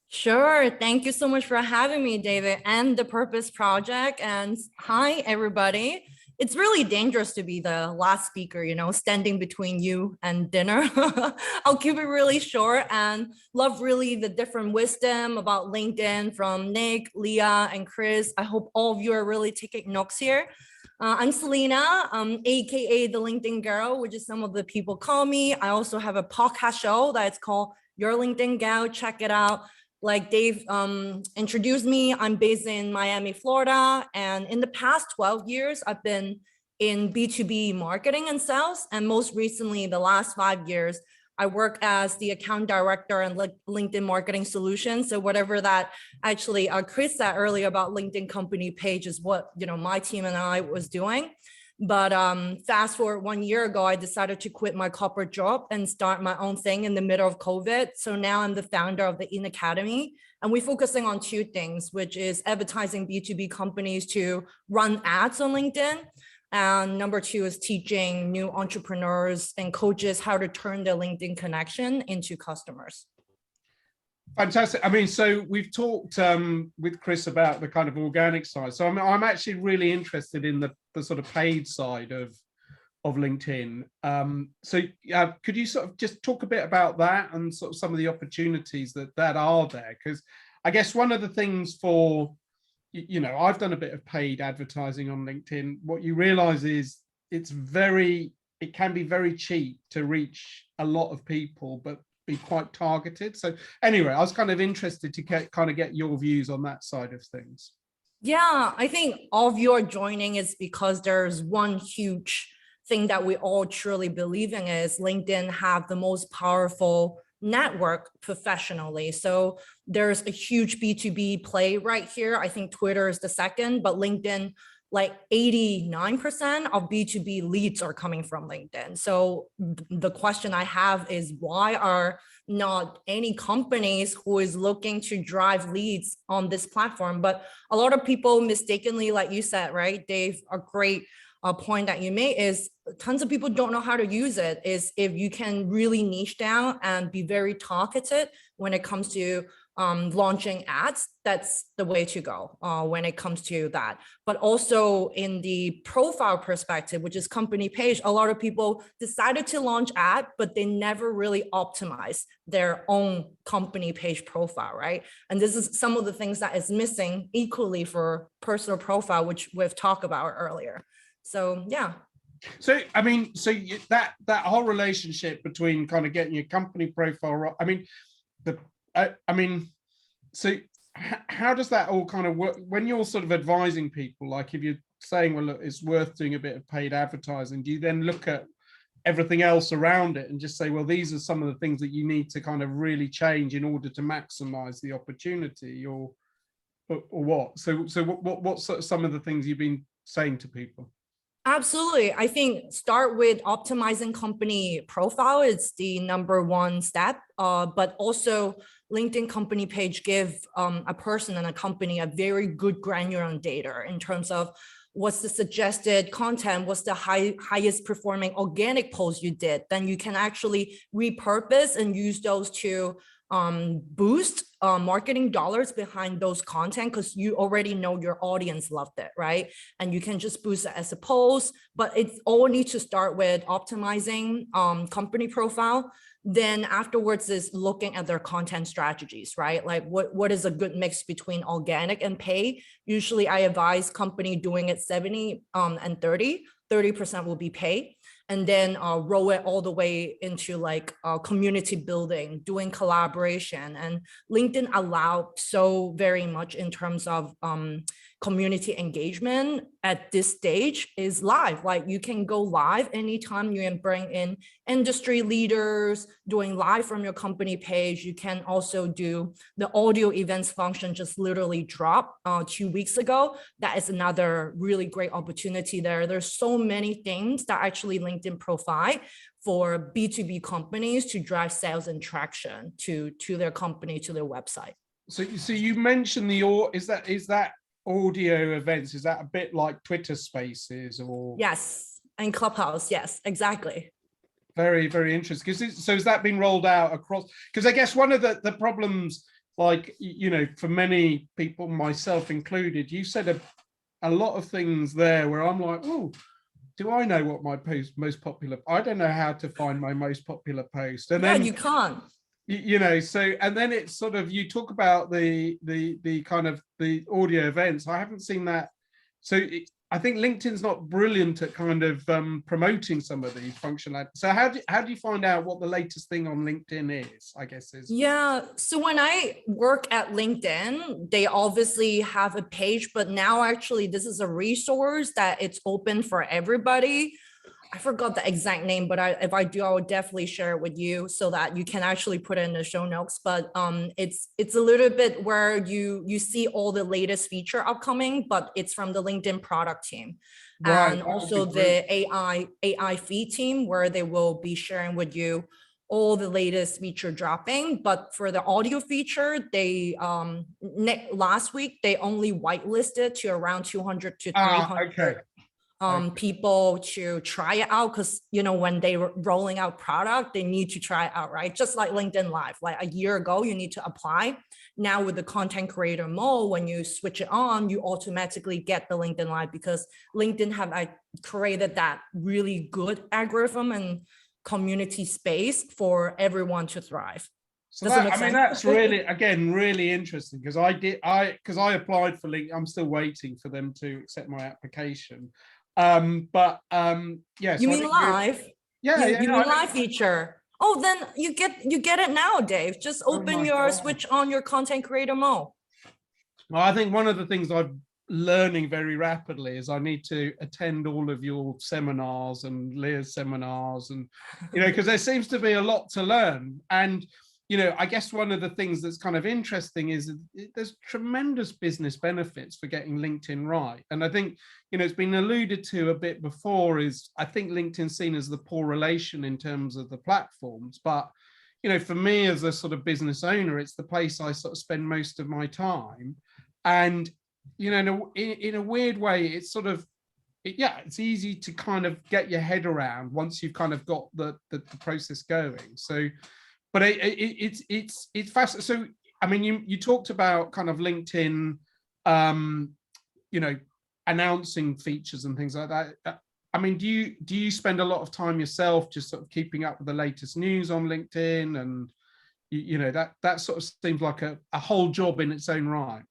Sure. Thank you so much for having me, David, and the Purpose Project. And hi, everybody. It's really dangerous to be the last speaker, standing between you and dinner. I'll keep it really short, and love really the different wisdom about LinkedIn from Nick, Leah, and Chris. I hope all of you are really taking notes here. I'm Salina, AKA the LinkedIn Girl, which is some of the people call me. I also have a podcast show that's called Your LinkedIn Gal. Check it out. Like Dave introduced me, I'm based in Miami, Florida. And in the past 12 years, I've been in B2B marketing and sales. And most recently, the last 5 years, I work as the account director and LinkedIn marketing solutions. So whatever that actually Chris said earlier about LinkedIn company page is what my team and I was doing. But fast forward 1 year ago, I decided to quit my corporate job and start my own thing in the middle of COVID. So now I'm the founder of the Theinacademy, and we're focusing on two things, which is advertising B2B companies to run ads on LinkedIn. And number two is teaching new entrepreneurs and coaches how to turn their LinkedIn connection into customers. Fantastic. I mean, so we've talked with Chris about the kind of organic side. So I'm actually really interested in the sort of paid side of LinkedIn. So could you sort of just talk a bit about that and sort of some of the opportunities that are there? Because I guess one of the things for, I've done a bit of paid advertising on LinkedIn. What you realize is it can be very cheap to reach a lot of people, but be quite targeted. So anyway, I was kind of interested to get your views on that side of things. Yeah, I think all of you are joining is because there's one huge thing that we all truly believe in is LinkedIn have the most powerful network professionally. So there's a huge B2B play right here. I think Twitter is the second, but LinkedIn, like 89% of B2B leads are coming from LinkedIn. So the question I have is, why are not any companies who is looking to drive leads on this platform? But a lot of people mistakenly, like you said, right, Dave, a great point that you made is tons of people don't know how to use it. Is if you can really niche down and be very targeted when it comes to launching ads, that's the way to go when it comes to that. But also in the profile perspective, which is company page, a lot of people decided to launch ad, but they never really optimize their own company page profile, right? And this is some of the things that is missing equally for personal profile, which we've talked about earlier. So, yeah. So, I mean, that whole relationship between kind of getting your company profile, so how does that all kind of work when you're sort of advising people? Like if you're saying, well, look, it's worth doing a bit of paid advertising, do you then look at everything else around it and just say, well, these are some of the things that you need to kind of really change in order to maximize the opportunity, or what? So what's sort of some of the things you've been saying to people? Absolutely. I think start with optimizing company profile is the number one step, but also LinkedIn company page give a person and a company a very good granular data in terms of what's the suggested content, what's the highest performing organic post you did. Then you can actually repurpose and use those to boost marketing dollars behind those content, because you already know your audience loved it, right? And you can just boost it as a post, but it all needs to start with optimizing company profile. Then afterwards is looking at their content strategies, right? Like what is a good mix between organic and pay? Usually I advise company doing it 70 and 30% will be pay. And then roll it all the way into like community building, doing collaboration. And LinkedIn allowed so very much in terms of community engagement at this stage is live. Like you can go live anytime. You can bring in industry leaders doing live from your company page. You can also do the audio events function, just literally dropped 2 weeks ago. That is another really great opportunity there. There's so many things that actually LinkedIn provide for B2B companies to drive sales and traction to their company, to their website. So you mentioned is that audio events, is that a bit like Twitter Spaces or? Yes, and Clubhouse, yes, exactly. Very, very interesting. So has that been rolled out across? Because I guess one of the problems, like, you know, for many people, myself included, you said a lot of things there where I'm like, oh, do I know what my most popular? I don't know how to find my most popular post. And then you can't. You know, so, and then it's sort of, you talk about the kind of the audio events. I haven't seen that. So I think LinkedIn's not brilliant at kind of promoting some of these functionality. So how do you find out what the latest thing on LinkedIn is, I guess is? Yeah, so when I work at LinkedIn, they obviously have a page, but now actually this is a resource that it's open for everybody. I forgot the exact name, but if I do, I will definitely share it with you so that you can actually put it in the show notes. But it's a little bit where you see all the latest feature upcoming, but it's from the LinkedIn product team. Right. And also the AI feed team, where they will be sharing with you all the latest feature dropping. But for the audio feature, they last week they only whitelisted to around 200 to 300. Okay. People to try it out, because you know when they were rolling out product, they need to try it out, right? Just like LinkedIn Live, like a year ago, you need to apply. Now with the content creator mode, when you switch it on, you automatically get the LinkedIn Live, because LinkedIn have created that really good algorithm and community space for everyone to thrive. So that, I mean, that's really, again, really interesting, because I applied for LinkedIn. I'm still waiting for them to accept my application. Yeah. You mean live? Yeah. You mean live feature? Oh, then you get it now, Dave. Just open switch on your content creator mode. Well, I think one of the things I'm learning very rapidly is I need to attend all of your seminars and Leah's seminars, and you know, because there seems to be a lot to learn. And you know, I guess one of the things that's kind of interesting is there's tremendous business benefits for getting LinkedIn right. And I think, you know, it's been alluded to a bit before, is I think LinkedIn's seen as the poor relation in terms of the platforms. But, you know, for me as a sort of business owner, it's the place I sort of spend most of my time. And, you know, in a weird way, it's sort of, it's easy to kind of get your head around once you've kind of got the process going. So, but it's fascinating. So, I mean, you talked about kind of LinkedIn, you know, announcing features and things like that. I mean, do you spend a lot of time yourself just sort of keeping up with the latest news on LinkedIn? And, you know, that sort of seems like a whole job in its own right.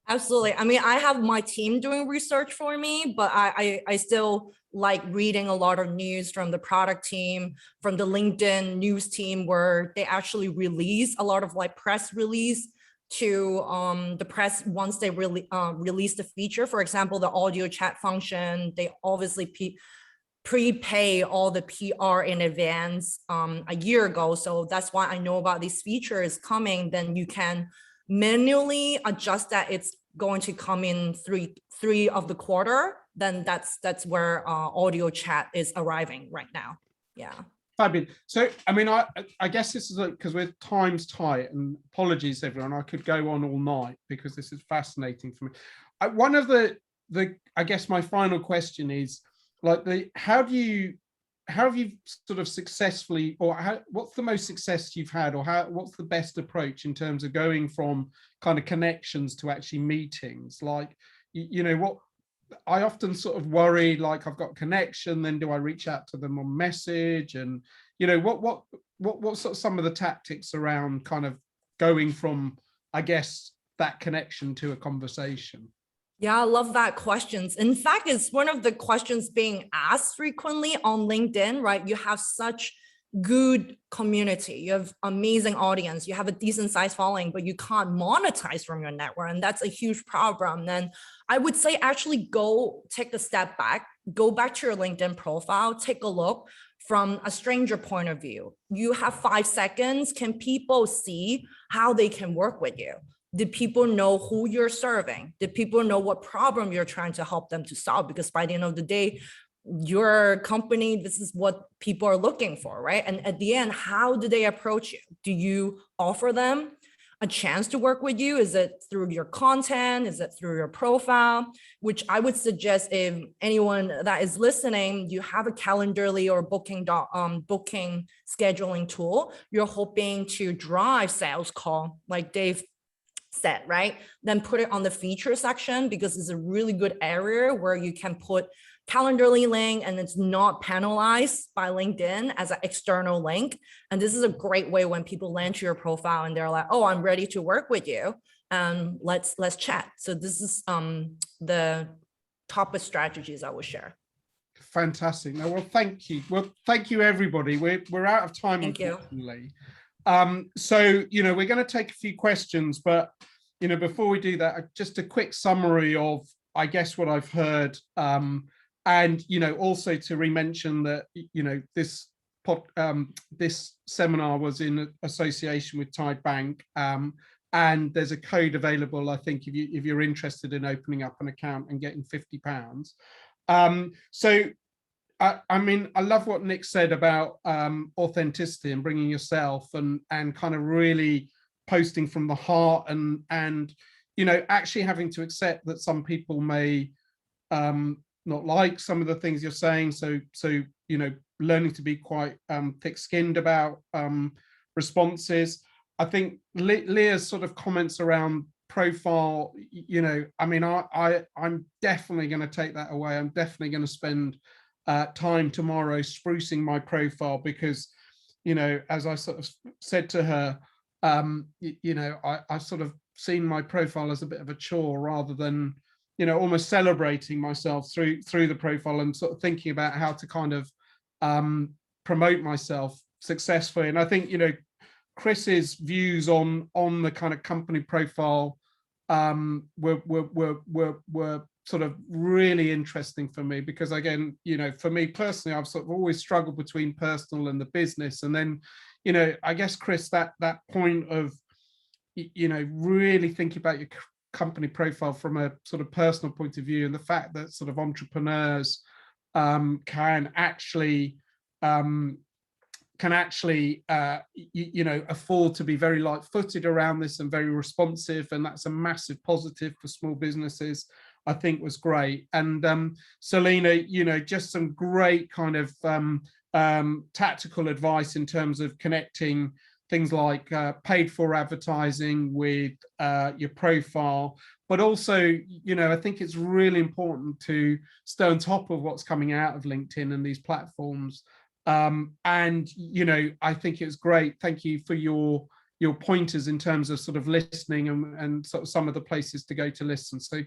Absolutely. I mean, I have my team doing research for me, but I still like reading a lot of news from the product team, from the LinkedIn news team, where they actually release a lot of like press release to the press once they really release the feature. For example, the audio chat function, they obviously prepay all the PR in advance a year ago. So that's why I know about these features coming. Then you can manually adjust that it's going to come in three of the quarter. Then that's where audio chat is arriving right now. Yeah. Fabulous. So, I mean, I guess this is because we're time's tight, and apologies everyone, I could go on all night because this is fascinating for me. One of the I guess my final question is like how have you sort of successfully, or what's the most success you've had, or what's the best approach in terms of going from kind of connections to actually meetings? Like, you know, what I often sort of worry, like I've got connection, then do I reach out to them on message? And, you know, what sort of some of the tactics around kind of going from, I guess, that connection to a conversation? Yeah, I love that questions. In fact, it's one of the questions being asked frequently on LinkedIn, right? You have such good community, you have amazing audience, you have a decent size following, but you can't monetize from your network. And that's a huge problem. Then I would say actually go take a step back, go back to your LinkedIn profile, take a look from a stranger point of view. You have 5 seconds. Can people see how they can work with you? Did people know who you're serving? Did people know what problem you're trying to help them to solve? Because by the end of the day, your company, this is what people are looking for, right? And at the end, how do they approach you? Do you offer them a chance to work with you? Is it through your content? Is it through your profile? Which I would suggest, if anyone that is listening, you have a Calendarly or booking scheduling tool, you're hoping to drive sales call, like Dave said, right? Then put it on the feature section, because it's a really good area where you can put Calendarly link and it's not penalized by LinkedIn as an external link. And this is a great way when people land to your profile and they're like, oh, I'm ready to work with you, and let's chat. So this is the top of strategies I would share. Fantastic. No, well, thank you. Well, thank you, everybody. We're out of time, Thank unfortunately. So, you know, we're going to take a few questions, but, you know, before we do that, just a quick summary of, I guess, what I've heard. And, you know, also to re-mention that, you know, this seminar was in association with Tide Bank, and there's a code available, I think, if you're interested in opening up an account and getting £50. So, I mean, I love what Nick said about authenticity and bringing yourself and kind of really posting from the heart, and you know, actually having to accept that some people may not like some of the things you're saying. So you know, learning to be quite thick-skinned about responses. I think Leah's sort of comments around profile, you know, I mean, I'm definitely going to take that away. I'm definitely going to spend time tomorrow sprucing my profile, because, you know, as I sort of said to her, you know, I've sort of seen my profile as a bit of a chore, rather than, you know, almost celebrating myself through the profile and sort of thinking about how to kind of promote myself successfully. And I think, you know, Chris's views on the kind of company profile were sort of really interesting for me, because again, you know, for me personally, I've sort of always struggled between personal and the business. And then, you know, I guess, Chris, that point of, you know, really thinking about your company profile from a sort of personal point of view, and the fact that sort of entrepreneurs can actually you know, afford to be very light-footed around this and very responsive, and that's a massive positive for small businesses, I think was great. And Salina, you know, just some great kind of tactical advice in terms of connecting things like paid for advertising with your profile, but also, you know, I think it's really important to stay on top of what's coming out of LinkedIn and these platforms. And, you know, I think it was great. Thank you for your pointers in terms of sort of listening and sort of some of the places to go to listen. So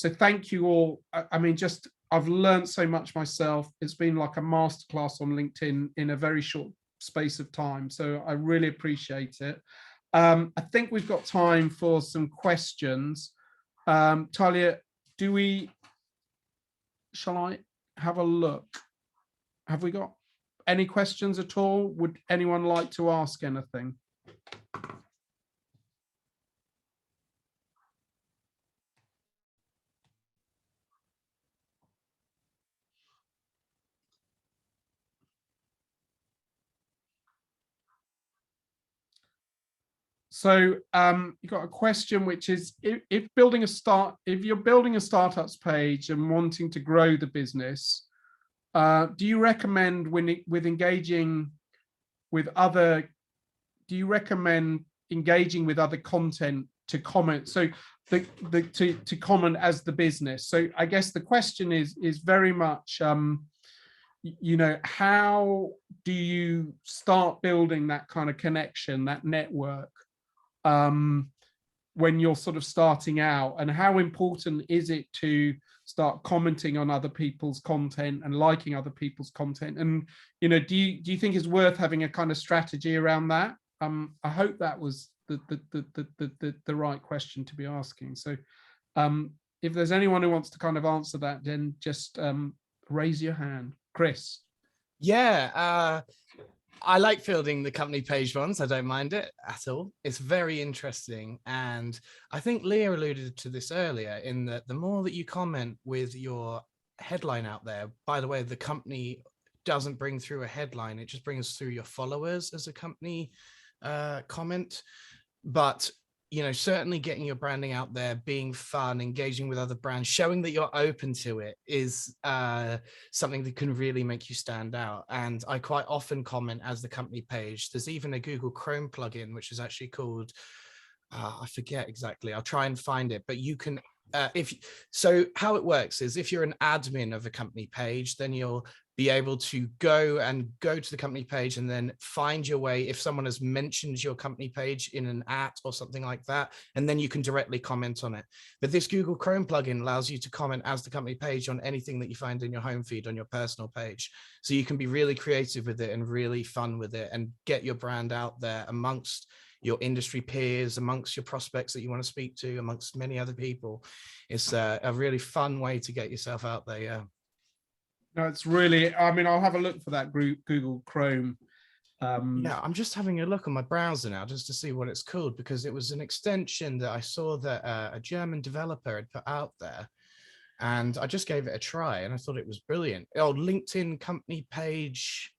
thank you all. I mean, just, I've learned so much myself. It's been like a masterclass on LinkedIn in a very short space of time. So I really appreciate it. I think we've got time for some questions. Talia, shall I have a look? Have we got any questions at all? Would anyone like to ask anything? So you've got a question, which is if you're building a startups page and wanting to grow the business, do you recommend engaging with other content to comment? So to comment as the business. So I guess the question is very much, you know, how do you start building that kind of connection, that network, when you're sort of starting out, and how important is it to start commenting on other people's content and liking other people's content? And, you know, do you think it's worth having a kind of strategy around that? I hope that was the right question to be asking. So if there's anyone who wants to kind of answer that, then just raise your hand. Chris. Yeah, I like fielding the company page ones. I don't mind it at all. It's very interesting. And I think Leah alluded to this earlier, in that the more that you comment with your headline out there, by the way, the company doesn't bring through a headline. It just brings through your followers as a company comment. But, you know, certainly getting your branding out there, being fun, engaging with other brands, showing that you're open to it is something that can really make you stand out. And I quite often comment as the company page. There's even a Google Chrome plugin, which is actually called, I forget exactly, I'll try and find it, but you can, so how it works is if you're an admin of a company page, then you'll be able to go to the company page and then find your way if someone has mentioned your company page in an or something like that, and then you can directly comment on it. But this Google Chrome plugin allows you to comment as the company page on anything that you find in your home feed on your personal page. So you can be really creative with it and really fun with it and get your brand out there amongst your industry peers, amongst your prospects that you want to speak to, amongst many other people. It's a really fun way to get yourself out there. Yeah. No, it's really, I mean, I'll have a look for that Google Chrome. Yeah, I'm just having a look on my browser now just to see what it's called, because it was an extension that I saw that a German developer had put out there, and I just gave it a try and I thought it was brilliant. Oh, LinkedIn company page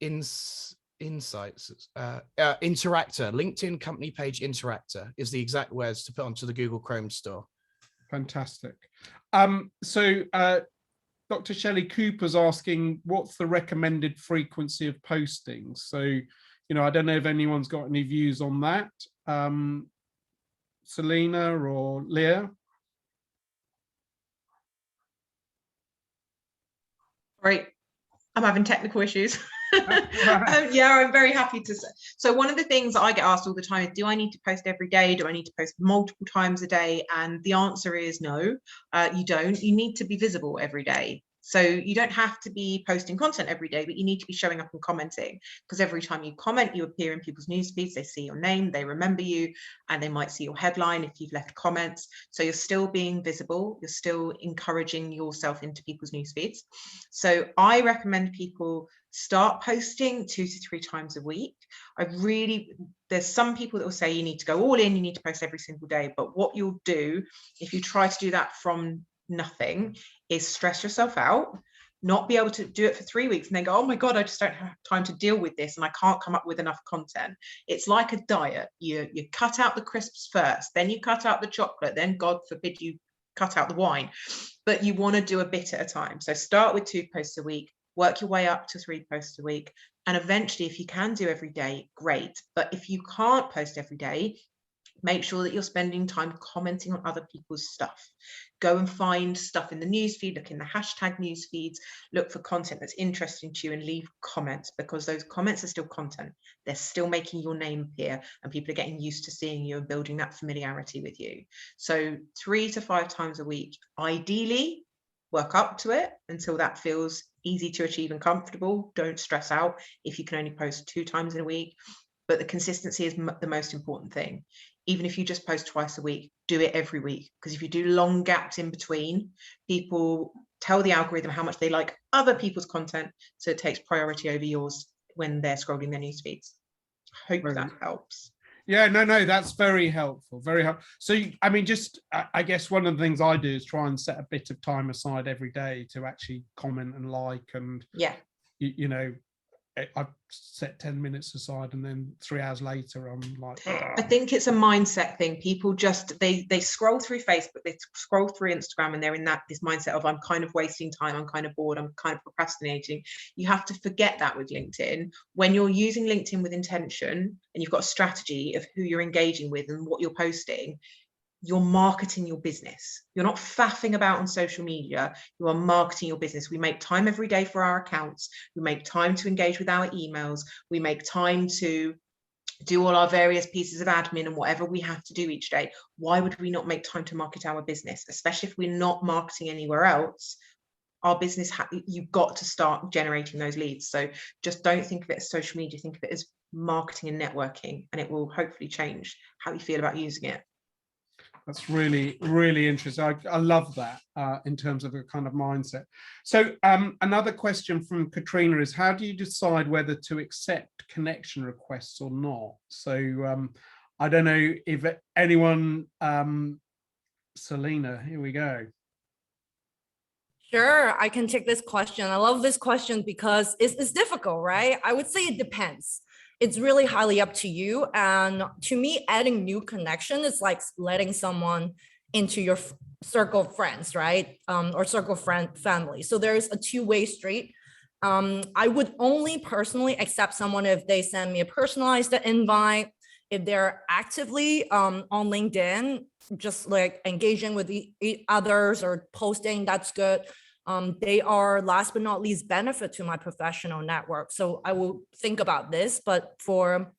insights, interactor, LinkedIn company page interactor is the exact words to put onto the Google Chrome store. Fantastic. So Dr. Shelley Cooper's asking, what's the recommended frequency of postings? So, you know, I don't know if anyone's got any views on that. Salina or Leah? Right. I'm having technical issues. Yeah, I'm very happy to say. So one of the things that I get asked all the time is, do I need to post every day? Do I need to post multiple times a day? And the answer is no, you don't. You need to be visible every day. So you don't have to be posting content every day, but you need to be showing up and commenting, because every time you comment, you appear in people's news feeds. They see your name, they remember you, and they might see your headline if you've left comments. So you're still being visible. You're still encouraging yourself into people's news feeds. So I recommend people start posting 2 to 3 times a week. There's some people that will say you need to go all in, you need to post every single day. But what you'll do if you try to do that from nothing is stress yourself out, not be able to do it for 3 weeks and then go, oh my God, I just don't have time to deal with this and I can't come up with enough content. It's like a diet. You cut out the crisps first, then you cut out the chocolate, then God forbid you cut out the wine. But you want to do a bit at a time. So start with 2 posts a week, work your way up to 3 posts a week. And eventually, if you can do every day, great. But if you can't post every day, make sure that you're spending time commenting on other people's stuff. Go and find stuff in the newsfeed, look in the hashtag news feeds, look for content that's interesting to you and leave comments, because those comments are still content. They're still making your name appear and people are getting used to seeing you and building that familiarity with you. So 3 to 5 times a week, ideally, work up to it until that feels easy to achieve and comfortable. Don't stress out if you can only post 2 times in a week. but the consistency is the most important thing. Even if you just post twice a week, do it every week. Because if you do long gaps in between, people tell the algorithm how much they like other people's content, so it takes priority over yours when they're scrolling their news feeds. Hope that helps. Yeah, no, that's very helpful. Very helpful. So, I mean, just, I guess one of the things I do is try and set a bit of time aside every day to actually comment and like, and, yeah, you know, I've set 10 minutes aside, and then 3 hours later, I'm like, ugh. I think it's a mindset thing. People just, they scroll through Facebook, they scroll through Instagram, and they're in this mindset of, I'm kind of wasting time, I'm kind of bored, I'm kind of procrastinating. You have to forget that with LinkedIn. When you're using LinkedIn with intention, and you've got a strategy of who you're engaging with and what you're posting, you're marketing your business. You're not faffing about on social media. You are marketing your business. We make time every day for our accounts. We make time to engage with our emails. We make time to do all our various pieces of admin and whatever we have to do each day. Why would we not make time to market our business? Especially if we're not marketing anywhere else. Our business, you've got to start generating those leads. So just don't think of it as social media. Think of it as marketing and networking, and it will hopefully change how you feel about using it. That's really, really interesting. I love that in terms of a kind of mindset. So another question from Katrina is, how do you decide whether to accept connection requests or not? So I don't know if anyone, Salina, here we go. Sure, I can take this question. I love this question because it's difficult, right? I would say it depends. It's really highly up to you. And to me, adding new connection is like letting someone into your circle of friends, right? Or circle of family. So there's a two-way street. I would only personally accept someone if they send me a personalized invite, if they're actively on LinkedIn, just like engaging with others or posting, that's good. They are, last but not least, benefit to my professional network. So I will think about this, but for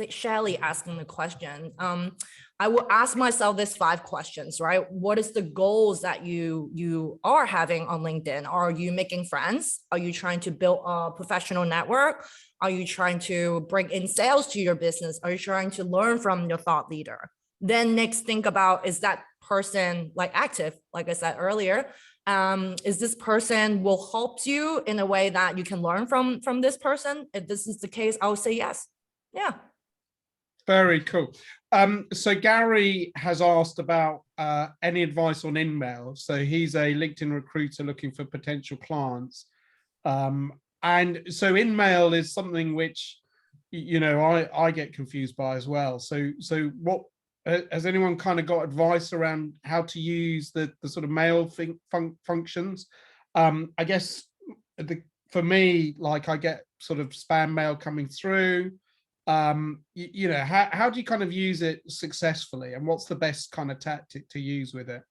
Shelly asking the question, I will ask myself this 5 questions, right? What is the goals that you are having on LinkedIn? Are you making friends? Are you trying to build a professional network? Are you trying to bring in sales to your business? Are you trying to learn from your thought leader? Then next, think about, is that person like active? Like I said earlier, is this person will help you in a way that you can learn from this person? If this is the case, I would say yes. Yeah. Very cool. So Gary has asked about any advice on InMail. So he's a LinkedIn recruiter looking for potential clients. And so InMail is something which, you know, I get confused by as well. So what, has anyone kind of got advice around how to use the sort of mail functions? I guess for me, like, I get sort of spam mail coming through. You know, how do you kind of use it successfully, and what's the best kind of tactic to use with it?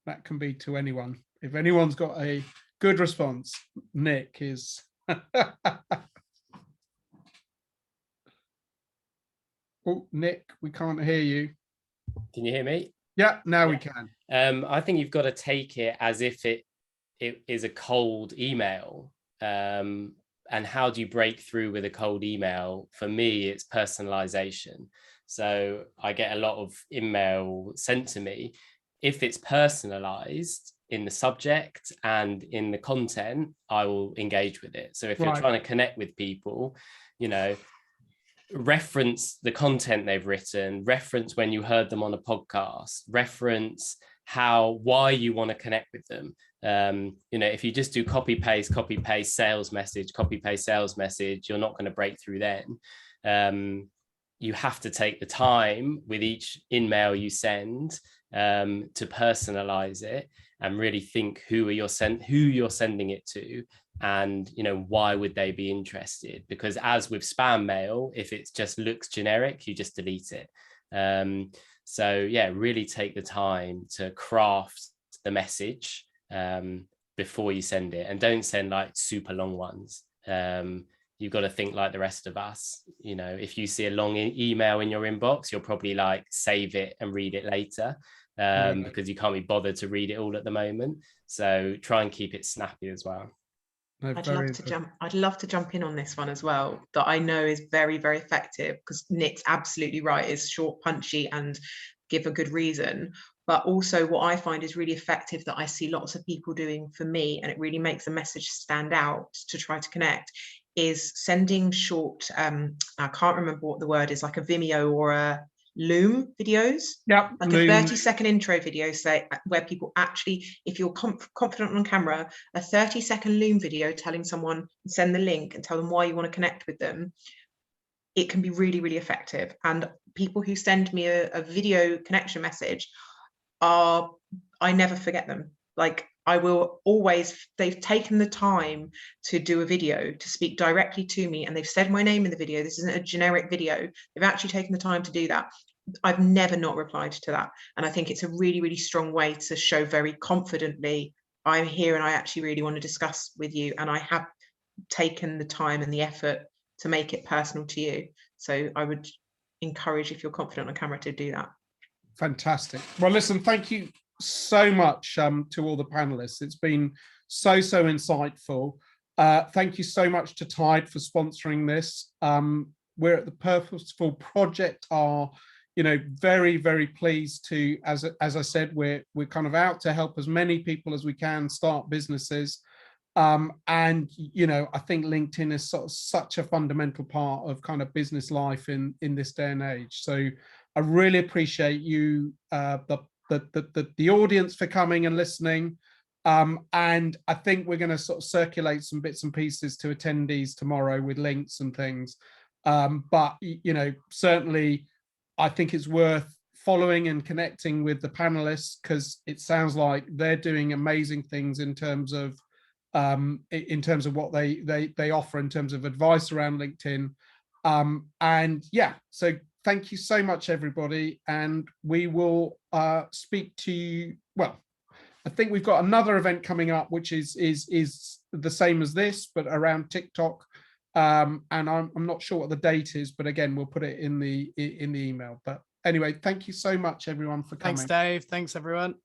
That can be to anyone. If anyone's got a good response, Nick is. Oh, Nick, we can't hear you. Can you hear me? Yeah, now we can. I think you've got to take it as if it is a cold email. And how do you break through with a cold email? For me, it's personalization. So I get a lot of email sent to me. If it's personalized in the subject and in the content, I will engage with it. So if you're trying to connect with people, you know, reference the content they've written, reference when you heard them on a podcast, reference why you want to connect with them. You know, if you just do copy paste sales message, you're not going to break through then. You have to take the time with each InMail you send to personalize it and really think who you're sending it to, and you know, why would they be interested? Because as with spam mail, if it just looks generic, you just delete it. So yeah, really take the time to craft the message before you send it, and don't send like super long ones. You've got to think like the rest of us. You know, if you see a long email in your inbox, you'll probably like save it and read it later, because you can't be bothered to read it all at the moment. So try and keep it snappy as well. No, I'd love to jump in on this one as well, that I know is very, very effective, because Nick's absolutely right, is short, punchy, and give a good reason. But also what I find is really effective that I see lots of people doing for me, and it really makes the message stand out to try to connect, is sending short, I can't remember what the word is, like a Vimeo or a Loom videos. Yeah, like Loom. A 30-second intro video, say, where people actually, if you're confident on camera, a 30-second Loom video telling someone, send the link and tell them why you want to connect with them. It can be really, really effective. And people who send me a video connection message I never forget them. Like, I will always, they've taken the time to do a video, to speak directly to me, and they've said my name in the video. This isn't a generic video. They've actually taken the time to do that. I've never not replied to that. And I think it's a really, really strong way to show very confidently, I'm here and I actually really want to discuss with you. And I have taken the time and the effort to make it personal to you. So I would encourage, if you're confident on camera, to do that. Fantastic. Well, listen, thank you so much to all the panelists. It's been so insightful. Thank you so much to Tide for sponsoring this. We're at the Purposeful Project are, very, very pleased to, as I said, we're kind of out to help as many people as we can start businesses. And, I think LinkedIn is sort of such a fundamental part of kind of business life in this day and age. So I really appreciate you, the audience, for coming and listening. And I think we're going to sort of circulate some bits and pieces to attendees tomorrow with links and things. But, certainly I think it's worth following and connecting with the panelists, because it sounds like they're doing amazing things in terms of what they offer in terms of advice around LinkedIn. And yeah, so thank you so much, everybody. And we will speak to you. Well, I think we've got another event coming up, which is the same as this, but around TikTok. And I'm not sure what the date is, but again, we'll put it in the email. But anyway, thank you so much, everyone, for coming. Thanks, Dave. Thanks, everyone.